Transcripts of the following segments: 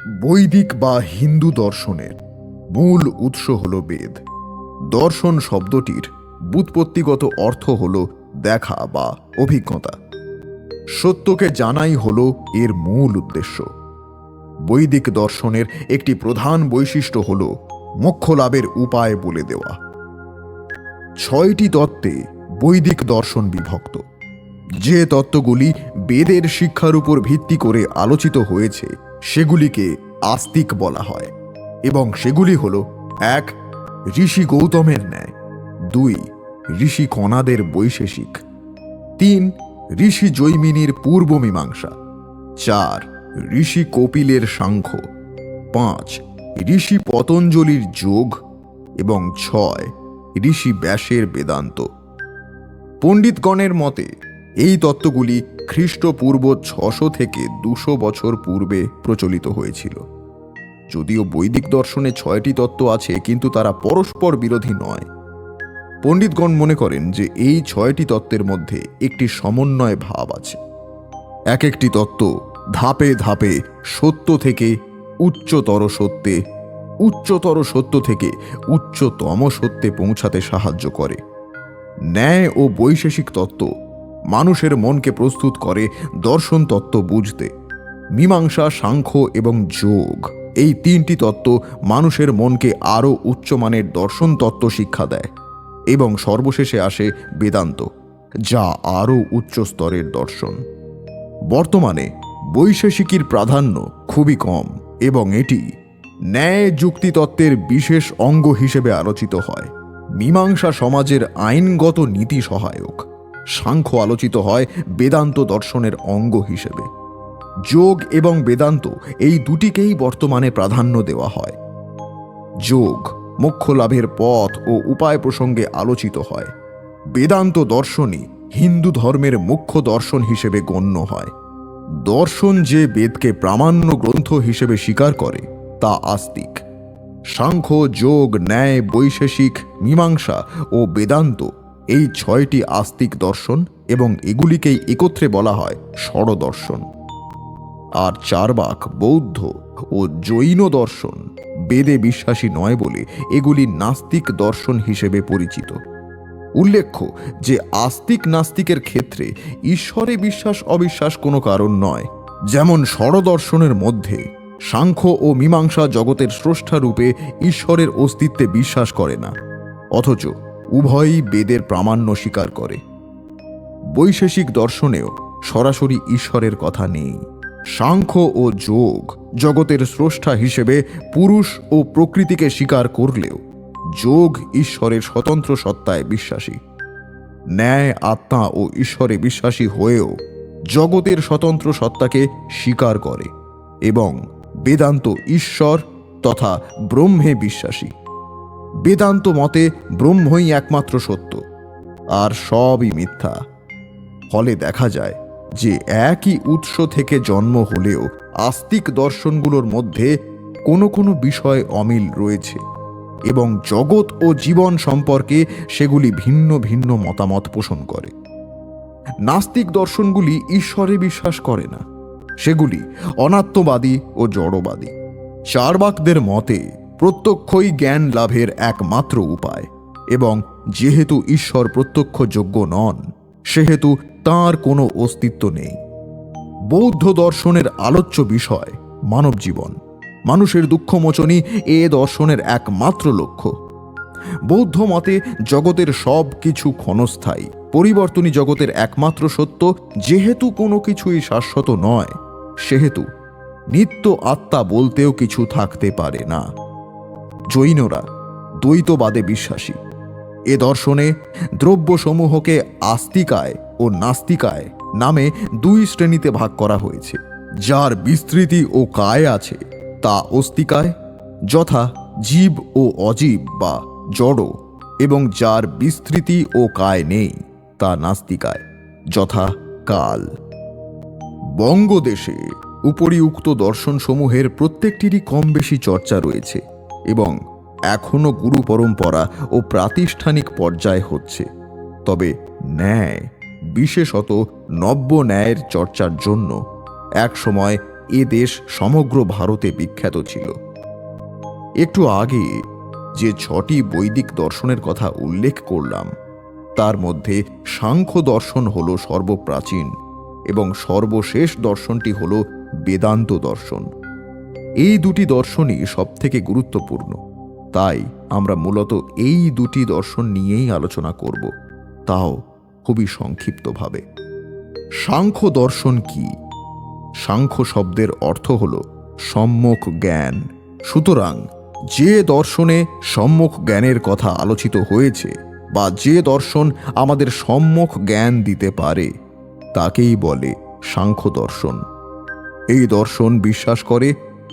বৈদিক বা হিন্দু দর্শনের মূল উৎস হল বেদ। দর্শন শব্দটির ব্যুৎপত্তিগত অর্থ হল দেখা বা অভিজ্ঞতা। সত্যকে জানাই হল এর মূল উদ্দেশ্য। বৈদিক দর্শনের একটি প্রধান বৈশিষ্ট্য হল মোক্ষ লাভের উপায় বলে দেওয়া। 6টি তত্ত্বে বৈদিক দর্শন বিভক্ত। যে তত্ত্বগুলি বেদের শিক্ষার উপর ভিত্তি করে আলোচিত হয়েছে সেগুলিকে আস্তিক বলা হয়, এবং সেগুলি হল: 1. ঋষি গৌতমের ন্যায়। 2. ঋষি কণাদের বৈশেষিক। 3. ঋষি জৈমিনীর পূর্ব মীমাংসা। 4. ঋষি কপিলের সাংখ্য। 5. ঋষি পতঞ্জলির যোগ। এবং 6. ঋষি ব্যাসের বেদান্ত। পণ্ডিতগণের মতে এই তত্ত্বগুলি খ্রিস্টপূর্ব 600 থেকে 200 বছর পূর্বে প্রচলিত হয়েছিল। যদিও বৈদিক দর্শনে 6টি তত্ত্ব আছে, কিন্তু তারা পরস্পর বিরোধী নয়। পণ্ডিতগণ মনে করেন যে এই 6টি তত্ত্বের মধ্যে একটি সমন্বয় ভাব আছে। এক একটি তত্ত্ব ধাপে ধাপে সত্য থেকে উচ্চতর সত্যে, উচ্চতর সত্য থেকে উচ্চতম সত্যে পৌঁছাতে সাহায্য করে। ন্যায় ও বৈশেষিক তত্ত্ব মানুষের মনকে প্রস্তুত করে দর্শন তত্ত্ব বুঝতে। মীমাংসা, সাংখ্য এবং যোগ, এই 3টি তত্ত্ব মানুষের মনকে আরও উচ্চমানের দর্শন তত্ত্ব শিক্ষা দেয়। এবং সর্বশেষে আসে বেদান্ত, যা আরও উচ্চ স্তরের দর্শন। বর্তমানে বৈশেষিকীর প্রাধান্য খুবই কম, এবং এটি ন্যায় যুক্তিতত্ত্বের বিশেষ অঙ্গ হিসেবে আলোচিত হয়। মীমাংসা সমাজের আইনগত নীতি সহায়ক। সাংখ্য আলোচিত হয় বেদান্ত দর্শনের অঙ্গ হিসেবে। যোগ এবং বেদান্ত, এই দুটিকেই বর্তমানে প্রাধান্য দেওয়া হয়। যোগ মোক্ষ লাভের পথ ও উপায় প্রসঙ্গে আলোচিত হয়। বেদান্ত দর্শনই হিন্দু ধর্মের মুখ্য দর্শন হিসেবে গণ্য হয়। দর্শন যে বেদকে প্রামাণ্য গ্রন্থ হিসেবে স্বীকার করে তা আস্তিক। সাংখ্য, যোগ, ন্যায়, বৈশেষিক, মীমাংসা ও বেদান্ত, এই 6টি আস্তিক দর্শন, এবং এগুলিকেই একত্রে বলা হয় ষড়দর্শন। আর চার্বাক, বৌদ্ধ ও জৈন দর্শন বেদে বিশ্বাসী নয় বলে এগুলি নাস্তিক দর্শন হিসেবে পরিচিত। উল্লেখ্য যে আস্তিক নাস্তিকের ক্ষেত্রে ঈশ্বরে বিশ্বাস অবিশ্বাস কোনো কারণ নয়। যেমন ষড়দর্শনের মধ্যে সাংখ্য ও মীমাংসা জগতের স্রষ্টা রূপে ঈশ্বরের অস্তিত্বে বিশ্বাস করে না, অথচ উভয়ই বেদের প্রামাণ্য স্বীকার করে। বৈশেষিক দর্শনেও সরাসরি ঈশ্বরের কথা নেই। সাংখ্য ও যোগ জগতের স্রষ্টা হিসেবে পুরুষ ও প্রকৃতিকে স্বীকার করলেও যোগ ঈশ্বরের স্বতন্ত্র সত্তায় বিশ্বাসী। ন্যায়, আত্মা ও ঈশ্বরে বিশ্বাসী হয়েও জগতের স্বতন্ত্র সত্তাকে স্বীকার করে, এবং বেদান্ত ঈশ্বর তথা ব্রহ্মে বিশ্বাসী। বেদান্ত মতে ব্রহ্মই একমাত্র সত্য, আর সবই মিথ্যা। ফলে দেখা যায় যে একই উৎস থেকে জন্ম হলেও আস্তিক দর্শনগুলোর মধ্যে কোনো কোনো বিষয় অমিল রয়েছে, এবং জগৎ ও জীবন সম্পর্কে সেগুলি ভিন্ন ভিন্ন মতামত পোষণ করে। নাস্তিক দর্শনগুলি ঈশ্বরে বিশ্বাস করে না, সেগুলি অনাত্মবাদী ও জড়বাদী। চার্বাকদের মতে প্রত্যক্ষই জ্ঞান লাভের একমাত্র উপায়, এবং যেহেতু ঈশ্বর প্রত্যক্ষযোগ্য নন, সেহেতু তাঁর কোনো অস্তিত্ব নেই। বৌদ্ধ দর্শনের আলোচ্য বিষয় মানব জীবন। মানুষের দুঃখমোচনই এ দর্শনের একমাত্র লক্ষ্য। বৌদ্ধ মতে জগতের সব কিছু ক্ষণস্থায়ী, পরিবর্তনী জগতের একমাত্র সত্য। যেহেতু কোনো কিছুই শাশ্বত নয়, সেহেতু নিত্য আত্মা বলতেও কিছু থাকতে পারে না। জৈনরা দ্বৈতবাদে বিশ্বাসী। এ দর্শনে দ্রব্যসমূহকে আস্তিকায় ও নাস্তিকায় নামে 2 শ্রেণীতে ভাগ করা হয়েছে। যার বিস্তৃতি ও কায় আছে তা অস্তিকায়, যথা জীব ও অজীব বা জড়, এবং যার বিস্তৃতি ও কায় নেই তা নাস্তিকায়, যথা কাল। বঙ্গদেশে উপরিউক্ত দর্শনসমূহের প্রত্যেকটিরই কম বেশি চর্চা রয়েছে, এবং এখনো গুরু পরম্পরা ও প্রাতিষ্ঠানিক পর্যায়ে হচ্ছে। তবে ন্যায়, বিশেষত নব্য ন্যায়ের চর্চার জন্য একসময় এ দেশ সমগ্র ভারতে বিখ্যাত ছিল। একটু আগে যে 6টি বৈদিক দর্শনের কথা উল্লেখ করলাম, তার মধ্যে সাংখ্য দর্শন হল সর্বপ্রাচীন এবং সর্বশেষ দর্শনটি হল বেদান্ত দর্শন। এই দুটি দর্শনই সবথেকে গুরুত্বপূর্ণ, তাই আমরা মূলত এই দুটি দর্শন নিয়েই আলোচনা করব, তাও খুবই সংক্ষিপ্তভাবে। সাংখ্য দর্শন কি? সাংখ্য শব্দের অর্থ হল সম্যক জ্ঞান। সুতরাং যে দর্শনে সম্যক জ্ঞানের কথা আলোচিত হয়েছে বা যে দর্শন আমাদের সম্যক জ্ঞান দিতে পারে, তাকেই বলে সাংখ্য দর্শন। এই দর্শন বিশ্বাস করে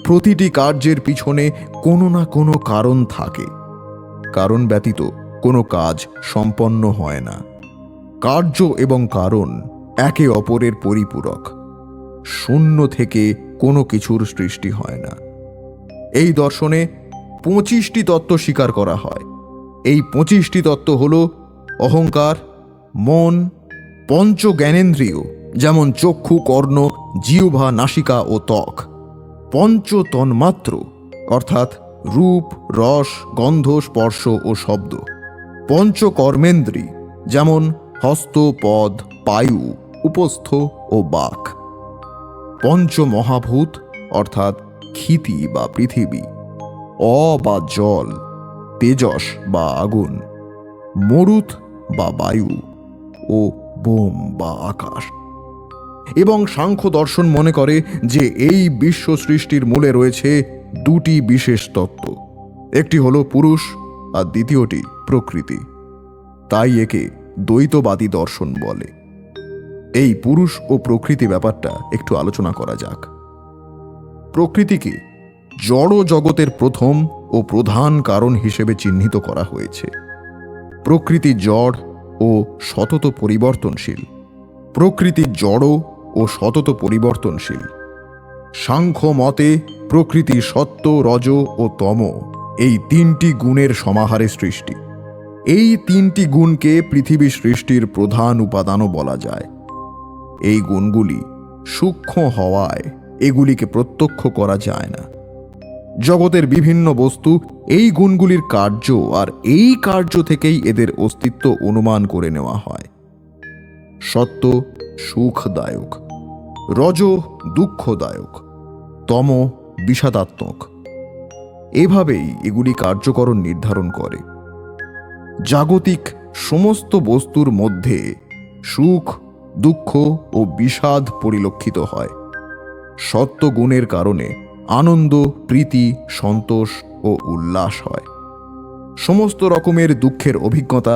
প্রতিটি কার্যের পিছনে কোনো না কোনো কারণ থাকে। কারণ ব্যতীত কোনো কাজ সম্পন্ন হয় না। কার্য এবং কারণ একে অপরের পরিপূরক। শূন্য থেকে কোনো কিছুর সৃষ্টি হয় না। এই দর্শনে 25টি তত্ত্ব স্বীকার করা হয়। এই 25টি তত্ত্ব হল অহংকার, মন, পঞ্চ জ্ঞানেন্দ্রিয় যেমন চক্ষু, কর্ণ, জিহ্বা, নাসিকা ও ত্বক, পঞ্চ তন্মাত্র অর্থাৎ রূপ, রস, গন্ধ, স্পর্শ ও শব্দ, পঞ্চ কর্মেন্দ্রী যেমন হস্ত, পদ, পায়ু, উপস্থ ও বাক, পঞ্চ মহাভূত অর্থাৎ ক্ষিতি বা পৃথিবী, বা জল, তেজস বা আগুন, মরুত বা বায়ু ও বোম বা আকাশ। এবং সাংখ্য দর্শন মনে করে যে এই বিশ্ব সৃষ্টির মূলে রয়েছে দুটি বিশেষ তত্ত্ব, একটি হলো পুরুষ আর দ্বিতীয়টি প্রকৃতি। তাই একে দ্বৈতবাদী দর্শন বলে। এই পুরুষ ও প্রকৃতি ব্যাপারটা একটু আলোচনা করা যাক। প্রকৃতিকে জড় জগতের প্রথম ও প্রধান কারণ হিসেবে চিহ্নিত করা হয়েছে। প্রকৃতি জড় ও সতত পরিবর্তনশীল। প্রকৃতি জড় ও সতত পরিবর্তনশীল। সাংখ্য মতে প্রকৃতি সত্ত্ব, রজ ও তম এই 3টি গুণের সমাহারে সৃষ্টি। এই 3টি গুণকে পৃথিবী সৃষ্টির প্রধান উপাদানও বলা যায়। এই গুণগুলি সূক্ষ্ম হওয়ায় এগুলিকে প্রত্যক্ষ করা যায় না। জগতের বিভিন্ন বস্তু এই গুণগুলির কার্য, আর এই কার্য থেকেই এদের অস্তিত্ব অনুমান করে নেওয়া হয়। সত্ত্ব সুখদায়ক, রজ দুঃখদায়ক, তম বিষাদাত্মক। এভাবেই এগুলি কার্যকরণ নির্ধারণ করে। জাগতিক সমস্ত বস্তুর মধ্যে সুখ, দুঃখ ও বিষাদ পরিলক্ষিত হয়। সত্ত্ব গুণের কারণে আনন্দ, প্রীতি, সন্তোষ ও উল্লাস হয়। সমস্ত রকমের দুঃখের অভিজ্ঞতা,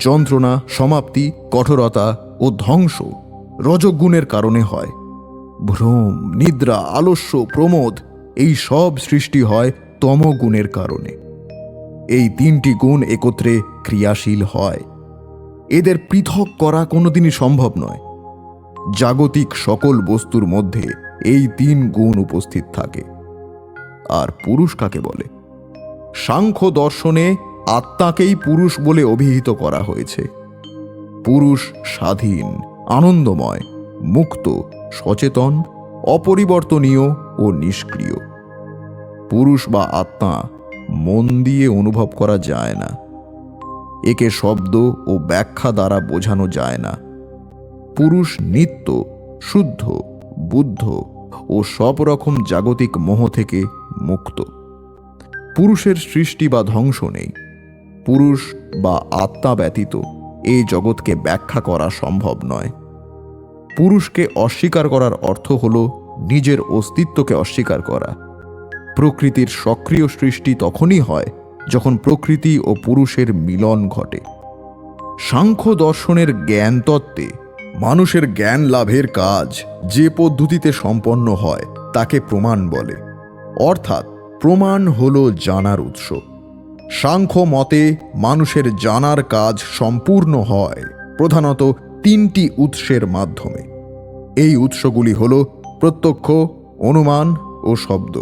যন্ত্রণা, সমাপ্তি, কঠোরতা ও ধ্বংস রজগুণের কারণে হয়। ভ্রম, নিদ্রা, আলস্য, প্রমোদ এই সব সৃষ্টি হয় তমগুণের কারণে। এই 3টি গুণ একত্রে ক্রিয়াশীল হয়। এদের পৃথক করা কোনোদিনই সম্ভব নয়। জাগতিক সকল বস্তুর মধ্যে এই 3 গুণ উপস্থিত থাকে। আর পুরুষ কাকে বলে? সাংখ্য দর্শনে আত্মাকেই পুরুষ বলে অভিহিত করা হয়েছে। পুরুষ স্বাধীন, আনন্দময়, মুক্ত, সচেতন, অপরিবর্তনীয় ও নিষ্ক্রিয়। পুরুষ বা আত্মা মন দিয়ে অনুভব করা যায় না। একে শব্দ ও ব্যাখ্যা দ্বারা বোঝানো যায় না। পুরুষ নিত্য, শুদ্ধ, বুদ্ধ ও সব রকম জাগতিক মোহ থেকে মুক্ত। পুরুষের সৃষ্টি বা ধ্বংস নেই। পুরুষ বা আত্মা ব্যতীত এই জগৎকে ব্যাখ্যা করা সম্ভব নয়। পুরুষকে অস্বীকার করার অর্থ হল নিজের অস্তিত্বকে অস্বীকার করা। প্রকৃতির সক্রিয় সৃষ্টি তখনই হয় যখন প্রকৃতি ও পুরুষের মিলন ঘটে। সাংখ্য দর্শনের জ্ঞান তত্ত্বে মানুষের জ্ঞান লাভের কাজ যে পদ্ধতিতে সম্পন্ন হয় তাকে প্রমাণ বলে। অর্থাৎ প্রমাণ হল জানার উৎস। সাংখ্য মতে মানুষের জানার কাজ সম্পূর্ণ হয় প্রধানত 3টি উৎসের মাধ্যমে। এই উৎসগুলি হল প্রত্যক্ষ, অনুমান ও শব্দ।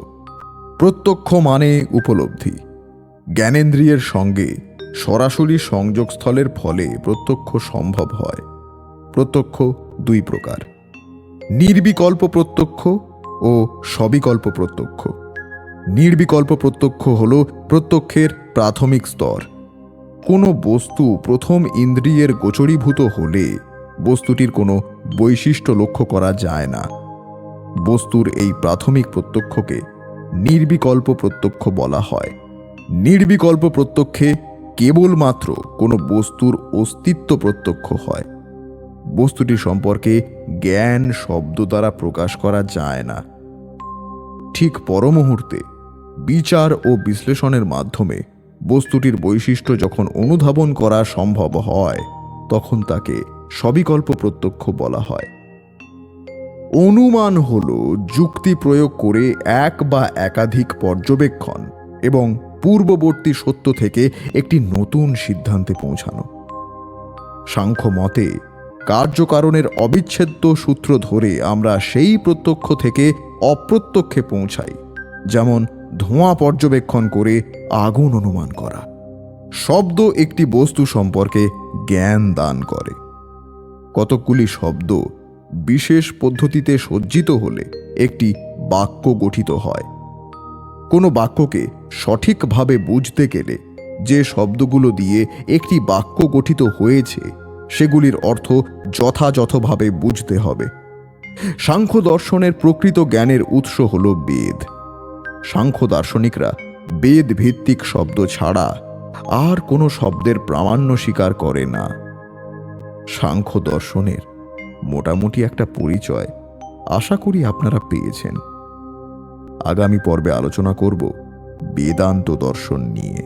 প্রত্যক্ষ মানে উপলব্ধি। জ্ঞানেন্দ্রিয়ের সঙ্গে সরাসরি সংযোগস্থলের ফলে প্রত্যক্ষ সম্ভব হয়। প্রত্যক্ষ 2 প্রকার: নির্বিকল্প প্রত্যক্ষ ও সবিকল্প প্রত্যক্ষ। নির্বিকল্প প্রত্যক্ষ হল প্রত্যক্ষের প্রাথমিক স্তর। কোনো বস্তু প্রথম ইন্দ্রিয়ের গোচরীভূত হলে বস্তুটির কোনো বৈশিষ্ট্য লক্ষ্য করা যায় না। বস্তুর এই প্রাথমিক প্রত্যক্ষকে নির্বিকল্প প্রত্যক্ষ বলা হয়। নির্বিকল্প প্রত্যক্ষে কেবলমাত্র কোনো বস্তুর অস্তিত্ব প্রত্যক্ষ হয়। বস্তুটি সম্পর্কে জ্ঞান শব্দ দ্বারা প্রকাশ করা যায় না। ঠিক পরমুহূর্তে বিচার ও বিশ্লেষণের মাধ্যমে বস্তুটির বৈশিষ্ট্য যখন অনুধাবন করা সম্ভব হয়, তখন তাকে সবিকল্প প্রত্যক্ষ বলা হয়। অনুমান হল যুক্তি প্রয়োগ করে এক বা একাধিক পর্যবেক্ষণ এবং পূর্ববর্তী সত্য থেকে একটি নতুন সিদ্ধান্তে পৌঁছানো। সাংখ্য মতে কার্যকারণের অবিচ্ছেদ্য সূত্র ধরে আমরা সেই প্রত্যক্ষ থেকে অপ্রত্যক্ষে পৌঁছাই, যেমন ধোঁয়া পর্যবেক্ষণ করে আগুন অনুমান করা। শব্দ একটি বস্তু সম্পর্কে জ্ঞান দান করে। কতকগুলি শব্দ বিশেষ পদ্ধতিতে সজ্জিত হলে একটি বাক্য গঠিত হয়। কোনো বাক্যকে সঠিকভাবে বুঝতে গেলে যে শব্দগুলো দিয়ে একটি বাক্য গঠিত হয়েছে সেগুলির অর্থ যথাযথভাবে বুঝতে হবে। সাংখ্য দর্শনের প্রকৃত জ্ঞানের উৎস হল বেদ। সাংখ্য দার্শনিকরা বেদ ভিত্তিক শব্দ ছাড়া আর কোনো শব্দের প্রামাণ্য স্বীকার করে না। সাংখ্য দর্শনের মোটামুটি একটা পরিচয় আশা করি আপনারা পেয়েছেন। আগামী পর্বে আলোচনা করব বেদান্ত দর্শন নিয়ে।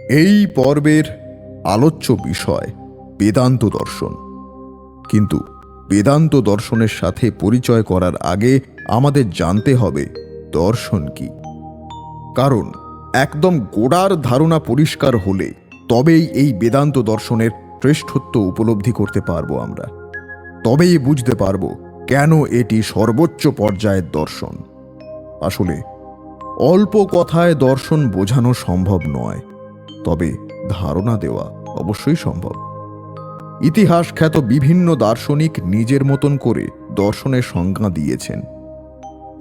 এই পর্বের আলোচ্য বিষয় বেদান্ত দর্শন। কিন্তু বেদান্ত দর্শনের সাথে পরিচয় করার আগে আমাদের জানতে হবে দর্শন কি। কারণ একদম গোড়ার ধারণা পরিষ্কার হলে তবেই এই বেদান্ত দর্শনের শ্রেষ্ঠত্ব উপলব্ধি করতে পারবো আমরা। তবেই বুঝতে পারবো কেন এটি সর্বোচ্চ পর্যায়ের দর্শন। আসলে অল্প কথায় দর্শন বোঝানো সম্ভব নয়, তবে ধারণা দেওয়া অবশ্যই সম্ভব। ইতিহাস খ্যাত বিভিন্ন দার্শনিক নিজের মতন করে দর্শনের সংজ্ঞা দিয়েছেন।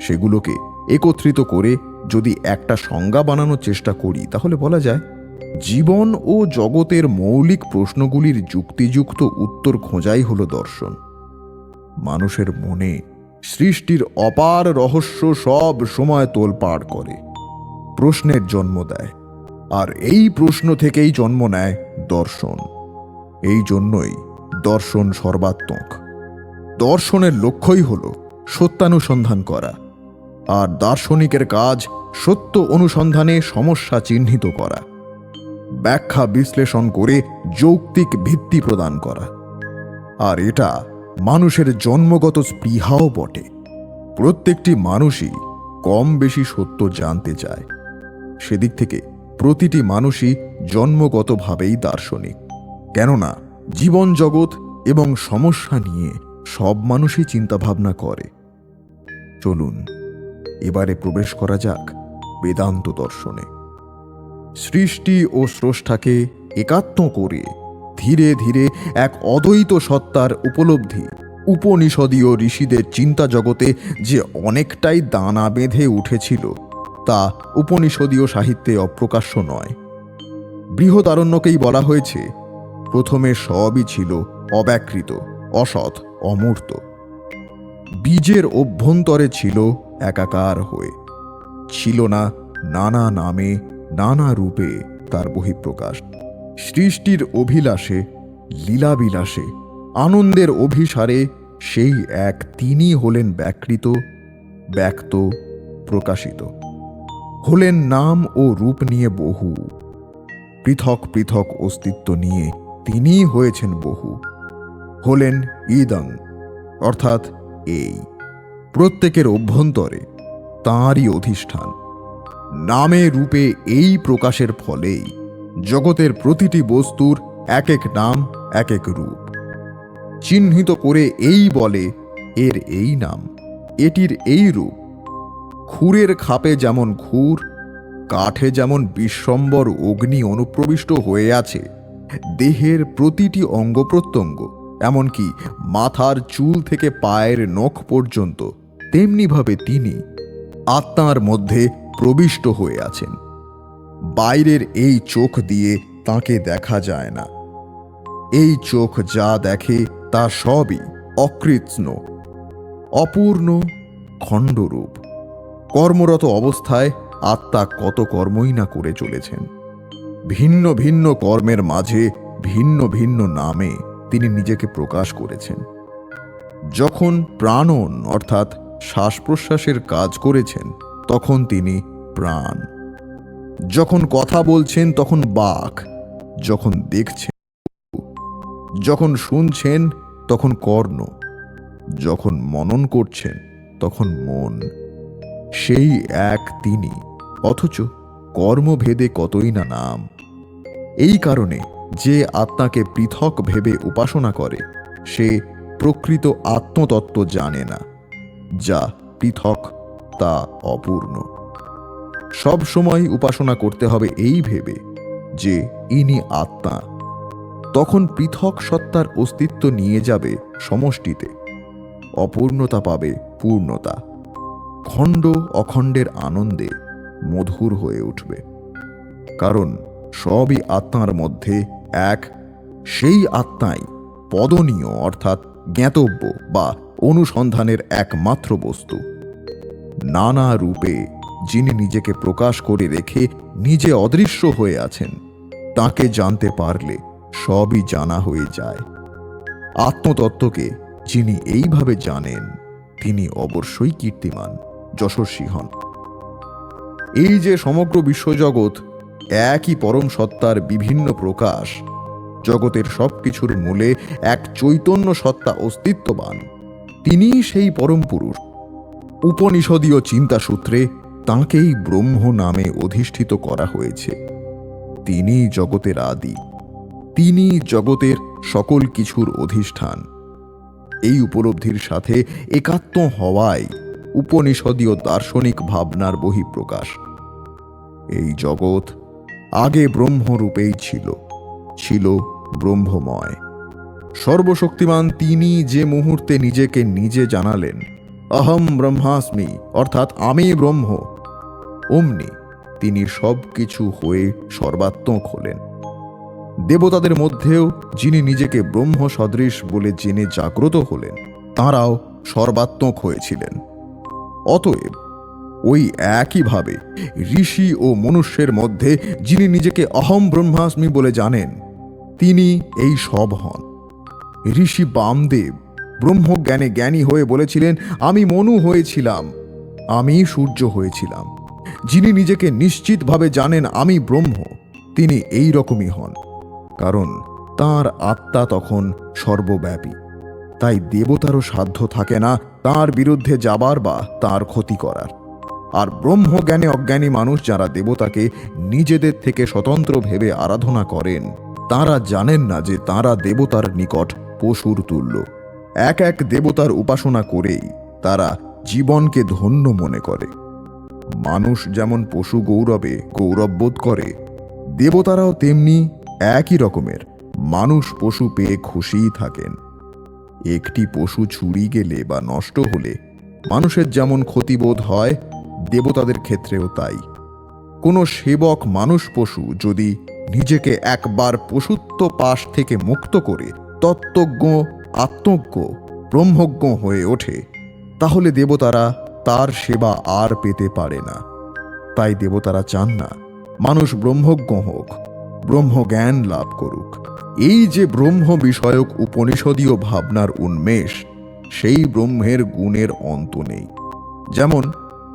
সেগুলোকে একত্রিত করে যদি একটা সংজ্ঞা বানানোর চেষ্টা করি, তাহলে বলা যায় জীবন ও জগতের মৌলিক প্রশ্নগুলির যুক্তিযুক্ত উত্তর খোঁজাই হলো দর্শন। মানুষের মনে সৃষ্টির অপার রহস্য সব সময় তোলপাড় করে, প্রশ্নের জন্ম দেয়, আর এই প্রশ্ন থেকেই জন্ম নেয় দর্শন। এই জন্যই দর্শন সর্বাত্মক। দর্শনের লক্ষ্যই হল সত্যানুসন্ধান করা, আর দার্শনিকের কাজ সত্য অনুসন্ধানে সমস্যা চিহ্নিত করা, ব্যাখ্যা বিশ্লেষণ করে যৌক্তিক ভিত্তি প্রদান করা। আর এটা মানুষের জন্মগত স্পৃহাও বটে। প্রত্যেকটি মানুষই কম বেশি সত্য জানতে চায়। সেদিক থেকে প্রতিটি মানুষই জন্মগতভাবেই দার্শনিক। কেননা জীবন জগৎ এবং সমস্যা নিয়ে সব মানুষই চিন্তাভাবনা করে। চলুন এবারে প্রবেশ করা যাক বেদান্ত দর্শনে। সৃষ্টি ও স্রষ্টাকে একাত্ম করে ধীরে ধীরে এক অদ্বৈত সত্তার উপলব্ধি উপনিষদীয় ঋষিদের চিন্তা জগতে যে অনেকটাই দানা বেঁধে উঠেছিল, তা উপনিষদীয় সাহিত্যে অপ্রকাশ্য নয়। বৃহদারণ্যকেই বলা হয়েছে, প্রথমে সবই ছিল অব্যাকৃত, অসৎ, অমূর্ত। বীজের অভ্যন্তরে ছিল একাকার হয়ে, ছিল না নানা নামে নানা রূপে তার বহিঃপ্রকাশ। সৃষ্টির অভিলাষে, লীলাবিলাসে, আনন্দের অভিসারে সেই এক তিনি হলেন ব্যাকৃত, ব্যক্ত, প্রকাশিত। হলেন নাম ও রূপ নিয়ে বহু, পৃথক পৃথক অস্তিত্ব নিয়ে তিনিই হয়েছেন বহু। হলেন ইদং, অর্থাৎ এই। প্রত্যেকের অভ্যন্তরে তাঁরই অধিষ্ঠান। নামে রূপে এই প্রকাশের ফলেই জগতের প্রতিটি বস্তুর এক এক নাম, এক এক রূপ। চিহ্নিত করে এই বলে এর এই নাম, এটির এই রূপ। খুরের খাপে যেমন খুর, কাঠে যেমন বিশ্বম্বর অগ্নি অনুপ্রবিষ্ট হয়ে আছে, দেহের প্রতিটি অঙ্গ প্রত্যঙ্গ এমনকি মাথার চুল থেকে পায়ের নখ পর্যন্ত তেমনিভাবে তিনি আত্মার মধ্যে প্রবিষ্ট হয়ে আছেন। বাইরের এই চোখ দিয়ে তাকে দেখা যায় না। এই চোখ যা দেখে তা সবই অকৃত্স্ন, অপূর্ণ, খণ্ডরূপ। কর্মরত অবস্থায় আত্মা কত কর্মই না করে চলেছেন। ভিন্ন ভিন্ন কর্মের মাঝে ভিন্ন ভিন্ন নামে তিনি নিজেকে প্রকাশ করেছেন। যখন প্রাণন অর্থাৎ শ্বাস প্রশ্বাসের কাজ করেছেন তখন তিনি প্রাণ, যখন কথা বলছেন তখন বাক, যখন দেখছেন, যখন শুনছেন তখন কর্ণ, যখন মনন করছেন তখন মন। সেই এক তিনি, অথচ কর্মভেদে কতই না নাম। এই কারণে যে আত্মাকে পৃথক ভেবে উপাসনা করে সে প্রকৃত আত্মতত্ত্ব জানে না। যা পৃথক তা অপূর্ণ। সব সময় উপাসনা করতে হবে এই ভেবে যে ইনি আত্মা। তখন পৃথক সত্তার অস্তিত্ব নিয়ে যাবে সমষ্টিতে, অপূর্ণতা পাবে পূর্ণতা, খণ্ড অখণ্ডের আনন্দে মধুর হয়ে উঠবে। কারণ সবই আত্মার মধ্যে এক। সেই আত্মাই পদনীয় অর্থাৎ জ্ঞাতব্য বা অনুসন্ধানের একমাত্র বস্তু। নানা রূপে যিনি নিজেকে প্রকাশ করে রেখে নিজে অদৃশ্য হয়ে আছেন, তাকে জানতে পারলে সবই জানা হয়ে যায়। আত্মতত্ত্বকে যিনি এইভাবে জানেন তিনি অবশ্যই কীর্তিমান, যশস্বী হন। এই যে সমগ্র বিশ্বজগৎ একই পরম সত্তার বিভিন্ন প্রকাশ, জগতের সবকিছুর মূলে এক চৈতন্য সত্তা অস্তিত্ববান, তিনিই সেই পরম পুরুষ। উপনিষদীয় চিন্তাসূত্রে তাঁকেই ব্রহ্ম নামে অধিষ্ঠিত করা হয়েছে। তিনি জগতের আদি, তিনি জগতের সকল কিছুর অধিষ্ঠান। এই উপলব্ধির সাথে একাত্ম হওয়াই উপনিষদীয় দার্শনিক ভাবনার বহিঃপ্রকাশ। এই জগৎ আগে ব্রহ্মরূপেই ছিল, ছিল ব্রহ্মময়। সর্বশক্তিমান তিনি যে মুহূর্তে নিজেকে নিজে জানালেন, অহম ব্রহ্মাস্মি অর্থাৎ আমি ব্রহ্ম, অমনি তিনি সব কিছু হয়ে সর্বাত্মক হলেন। দেবতাদের মধ্যেও যিনি নিজেকে ব্রহ্ম সদৃশ বলে জেনে জাগ্রত হলেন, তাঁরাও সর্বাত্মক হয়েছিলেন। অতএব ওই একইভাবে ঋষি ও মনুষ্যের মধ্যে যিনি নিজেকে অহম ব্রহ্মাস্মি বলে জানেন, তিনি এই সব হন। ঋষি বামদেব ব্রহ্মজ্ঞানে জ্ঞানী হয়ে বলেছিলেন, আমি মনু হয়েছিলাম, আমি সূর্য হয়েছিলাম। যিনি নিজেকে নিশ্চিতভাবে জানেন আমি ব্রহ্ম, তিনি এই রকমই হন। কারণ তাঁর আত্মা তখন সর্বব্যাপী। তাই দেবতারও সাধ্য থাকে না তাঁর বিরুদ্ধে যাবার বা তাঁর ক্ষতি করার। আর ব্রহ্মজ্ঞানে অজ্ঞানী মানুষ যারা দেবতাকে নিজেদের থেকে স্বতন্ত্র ভেবে আরাধনা করেন, তাঁরা জানেন না যে তাঁরা দেবতার নিকট পশুর তুল্য। এক এক দেবতার উপাসনা করেই তারা জীবনকে ধন্য মনে করে। মানুষ যেমন পশু গৌরবে গৌরববোধ করে, দেবতারাও তেমনি একই রকমের মানুষ পশু পেয়ে খুশিই থাকেন। একটি পশু ছুরি গেলে বা নষ্ট হলে মানুষের যেমন ক্ষতিবোধ হয়, দেবতাদের ক্ষেত্রেও তাই। কোনো সেবক মানুষ পশু যদি নিজেকে একবার পশুত্ব পাশ থেকে মুক্ত করে তত্ত্বজ্ঞ, আত্মজ্ঞ, ব্রহ্মজ্ঞ হয়ে ওঠে, তাহলে দেবতারা তার সেবা আর পেতে পারে না। তাই দেবতারা চান না মানুষ ব্রহ্মজ্ঞ হোক, ব্রহ্মজ্ঞান লাভ করুক। এই যে ব্রহ্ম বিষয়ক উপনিষদীয় ভাবনার উন্মেষ, সেই ব্রহ্মের গুণের অন্ত নেই। যেমন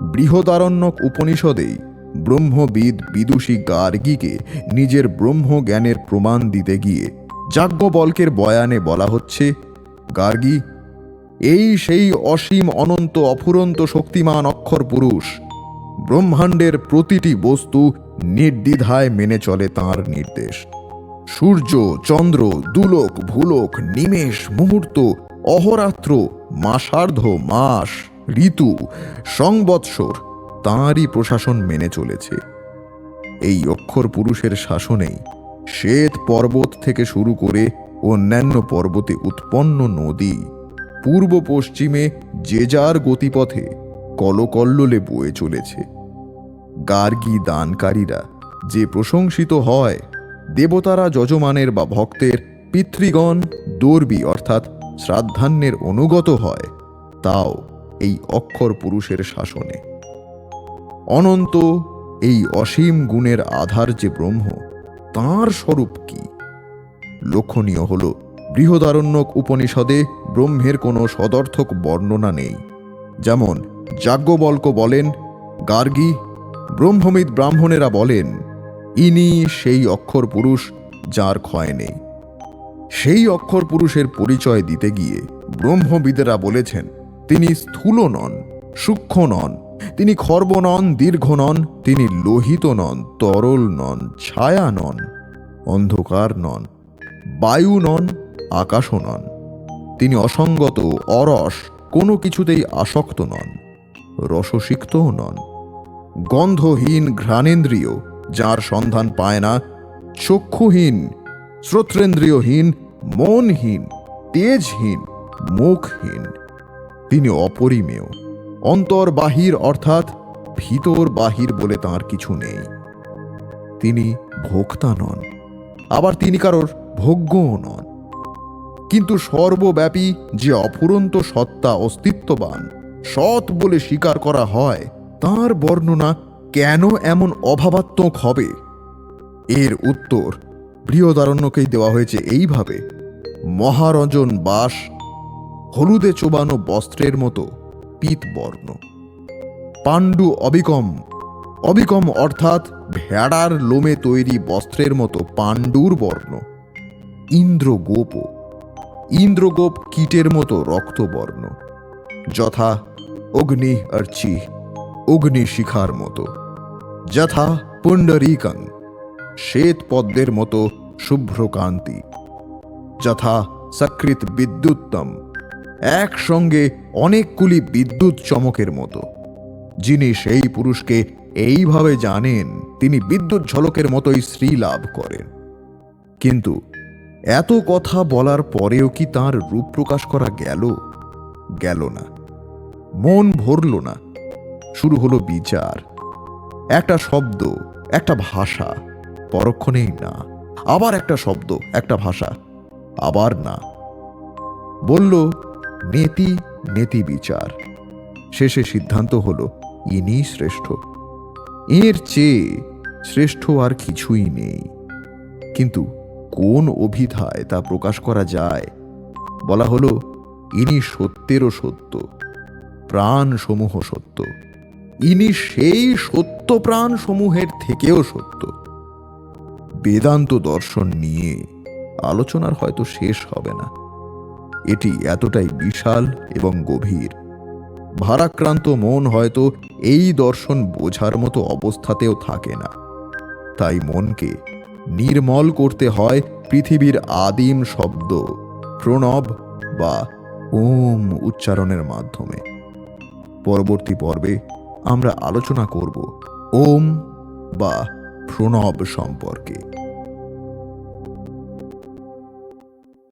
বৃহদারণ্যক উপনিষদেই ব্রহ্মবিদ বিদুষী গার্গীকে নিজের ব্রহ্মজ্ঞানের প্রমাণ দিতে গিয়ে যাজ্ঞবল্ক্যের বয়ানে বলা হচ্ছে, গার্গী, এই সেই অসীম অনন্ত অফুরন্ত শক্তিমান অক্ষর পুরুষ। ব্রহ্মাণ্ডের প্রতিটি বস্তু নির্দ্বিধায় মেনে চলে তাঁর নির্দেশ। সূর্য, চন্দ্র, দুলোক, ভূলোক, নিমেষ, মুহূর্ত, অহরাত্র, মাসার্ধ, মাস, ঋতু, সংবৎসর তাঁরই প্রশাসন মেনে চলেছে। এই অক্ষর পুরুষের শাসনেই শ্বেত পর্বত থেকে শুরু করে অন্যান্য পর্বতে উৎপন্ন নদী পূর্ব পশ্চিমে যে যার গতিপথে কলকল্লোলে বয়ে চলেছে। গার্গী দানকারীরা যে প্রশংসিত হয়, দেবতারা যজমানের বা ভক্তের পিতৃগণ দর্বী অর্থাৎ শ্রাদ্ধান্যের অনুগত হয়, তাও এই অক্ষর পুরুষের শাসনে। অনন্ত এই অসীম গুণের আধার যে ব্রহ্ম, তাঁর স্বরূপ কি? লক্ষণীয় হল বৃহদারণ্যক উপনিষদে ব্রহ্মের কোনো সদর্থক বর্ণনা নেই। যেমন যাজ্ঞবল্ক্য বলেন গার্গী, ব্রহ্মবিদ ব্রাহ্মণেরা বলেন ইনি সেই অক্ষর পুরুষ যার ক্ষয় নেই। সেই অক্ষর পুরুষের পরিচয় দিতে গিয়ে ব্রহ্মবিদেরা বলেছেন তিনি স্থূল নন, সূক্ষ্ম নন, তিনি খর্ব নন, দীর্ঘ নন, তিনি লোহিত নন, তরল নন, ছায়া নন, অন্ধকার নন, বায়ু নন, আকাশও নন। তিনি অসঙ্গত, অরস, কোনো কিছুতেই আসক্ত নন, রসসিক্তও নন, গন্ধহীন, ঘ্রাণেন্দ্রিয় যার সন্ধান পায় না, চক্ষুহীন, শ্রোত্রেন্দ্রিয়হীন, মনহীন, তেজহীন, মুখহীন। তিনি অপরিমেয়, অন্তর বাহির অর্থাৎ ভিতর বাহির বলে তাঁর কিছু নেই। তিনি ভোক্তা নন, আবার তিনি কারোর ভোগ্যও নন। কিন্তু সর্বব্যাপী যে অফুরন্ত সত্তা অস্তিত্ববান, সৎ বলে স্বীকার করা হয়, তার বর্ণনা কেন এমন অভাবাত্মক হবে? এর উত্তর বৃহদারণ্যকেই দেওয়া হয়েছে এইভাবে: মহারঞ্জন বাস হলুদে চোবানো বস্ত্রের মতো পীতবর্ণ, পাণ্ডু অবিকম, অবিকম অর্থাৎ ভেড়ার লোমে তৈরি বস্ত্রের মতো পাণ্ডুর বর্ণ, ইন্দ্রগোপ, ইন্দ্রগোপ কীটের মতো রক্তবর্ণ, যথা অগ্নি অর্চি, অগ্নি শিখার মতো, যথা পুণ্ডরীকং, শ্বেত পদ্মের মতো শুভ্রকান্তি, যথা সকৃত বিদ্যুত্তম, একসঙ্গে অনেকগুলি বিদ্যুৎ চমকের মতো। যিনি সেই পুরুষকে এইভাবে জানেন, তিনি বিদ্যুৎ ঝলকের মতোই শ্রী লাভ করেন। কিন্তু এত কথা বলার পরেও কি তাঁর রূপ প্রকাশ করা গেল? গেল না, মন ভরল না। শুরু হলো বিচার। একটা শব্দ, একটা ভাষা, পরক্ষণেই না, আবার একটা শব্দ, একটা ভাষা, আবার না। বলল নেতি নেতি বিচার। শেষে সিদ্ধান্ত হলো ইনি শ্রেষ্ঠ, এর চেয়ে শ্রেষ্ঠ আর কিছুই নেই। কিন্তু কোন অভিধায় তা প্রকাশ করা যায়? বলা হলো ইনি সত্যেরও সত্য, প্রাণ সমূহ সত্য, ইনি সেই সত্য প্রাণ সমূহের থেকেও সত্য। বেদান্ত দর্শন নিয়ে আলোচনার হয়তো শেষ হবে না। এটি এতটাই বিশাল এবং গভীর, ভারাক্রান্ত মন হয়তো এই দর্শন বোঝার মতো অবস্থাতেও থাকে না। তাই মনকে নির্মল করতে হয় পৃথিবীর আদিম শব্দ প্রণব বা ওম উচ্চারণের মাধ্যমে। পরবর্তী পর্বে আমরা আলোচনা করব ওম বা প্রণব সম্পর্কে।